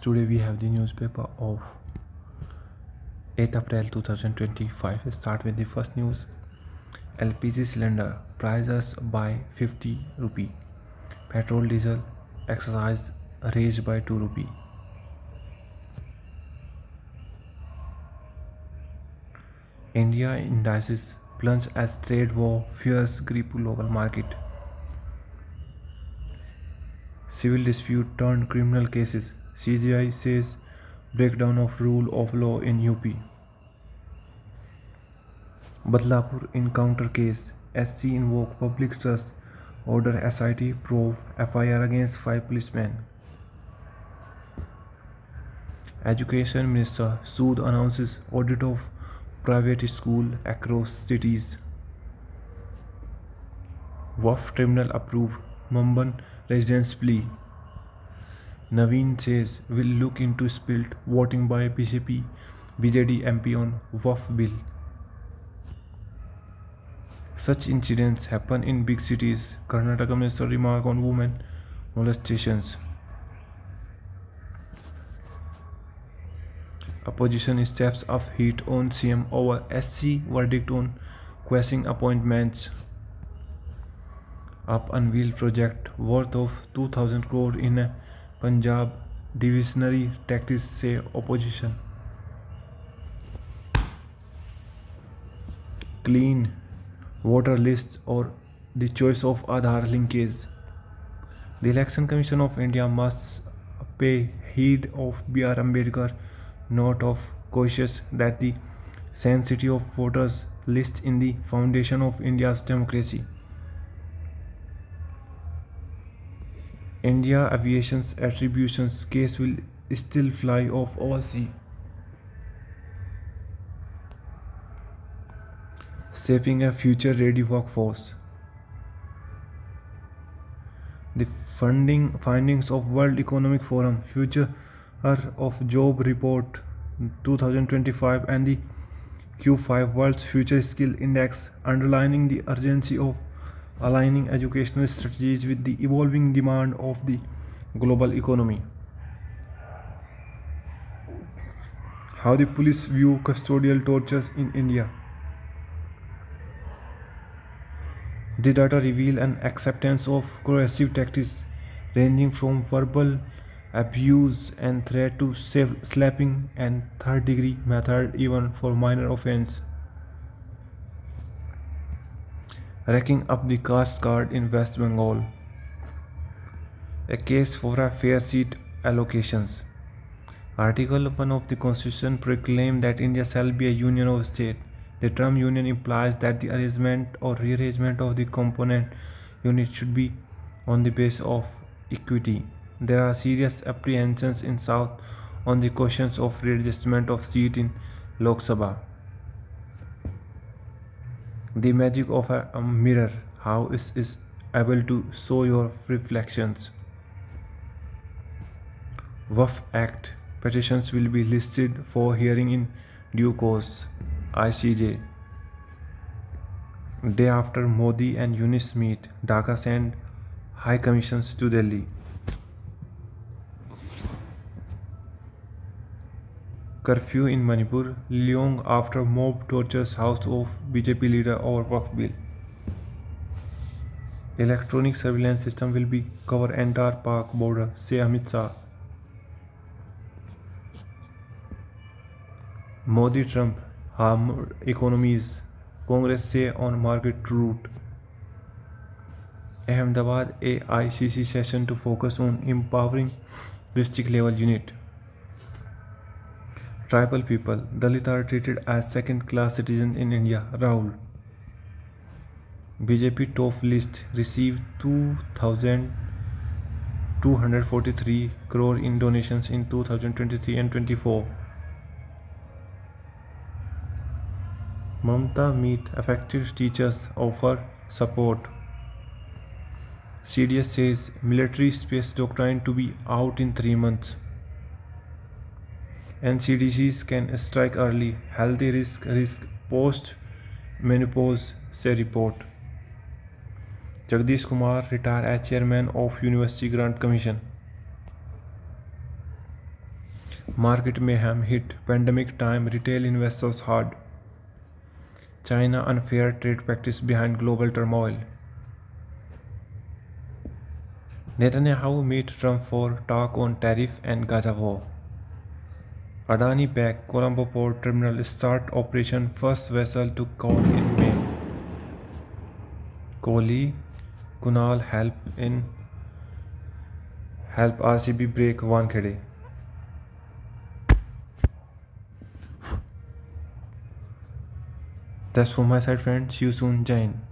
Today we have the newspaper of 8th April 2025. Start with the first news. LPG cylinder prices by 50 rupee. Petrol diesel excise raised by 2 rupee. India indices plunge as trade war fears grip global market. Civil dispute turned criminal cases. CGI says breakdown of rule of law in UP. Badlapur encounter case. SC invoke public trust. Order SIT probe FIR against 5 policemen. Education Minister Sood announces audit of private school across cities. WAF tribunal approve Mumbai residents' plea. Naveen says will look into spilled voting by BJD MP on WAF bill. Such incidents happen in big cities. Karnataka Minister remark on women molestations. Opposition steps up heat on CM over SC verdict on quashing appointments. Up unveiled project worth of 2000 crore in a Punjab divisionary tactics, say opposition. Clean voter lists or the choice of Aadhaar linkage. The Election Commission of India must pay heed of B.R. Ambedkar note of cautious that the sanctity of voters lists in the foundation of India's democracy. India Aviation's attributions case will still fly off overseas. Shaping a future ready workforce. The findings of World Economic Forum Future of Job Report 2025 and the Q5 World's Future Skill Index underlining the urgency of aligning educational strategies with the evolving demand of the global economy. How the police view custodial tortures in India. The data reveal an acceptance of coercive tactics ranging from verbal abuse and threat to slapping and third-degree method even for minor offense. Racking up the caste card in West Bengal. A case for a fair seat allocations. Article 1 of the Constitution proclaims that India shall be a union of states. The term union implies that the arrangement or rearrangement of the component units should be on the basis of equity. There are serious apprehensions in South on the questions of readjustment of seat in Lok Sabha. The magic of a mirror, how is able to show your reflections. WAF Act petitions will be listed for hearing in due course. ICJ. Day after Modi and Yunus meet, Dhaka sent high commissions to Delhi. Curfew in Manipur, Leong after mob tortures house of BJP leader over Waqf bill. Electronic surveillance system will be cover entire Pak border, say Amit Shah. Modi Trump harm economies, Congress say on market route. Ahmedabad AICC session to focus on empowering district level unit. Tribal people, Dalit are treated as second class citizens in India, Rahul. BJP top list received 2,243 crore in donations in 2023 and 24. Mamta meet affected teachers, offer support. CDS says military space doctrine to be out in 3 months. NCDCs can strike early. Healthy risk post menopause, say report. Jagdish Kumar retire as chairman of University Grant Commission. Market mayhem hit pandemic time retail investors hard. China unfair trade practice behind global turmoil. Netanyahu meet Trump for talk on tariff and Gaza war. Adani back Colombo Port Terminal start operation first vessel to call in May. Kohli, Kunal help RCB break Wankhede. That's from my side, friends. See you soon. Jai Hind.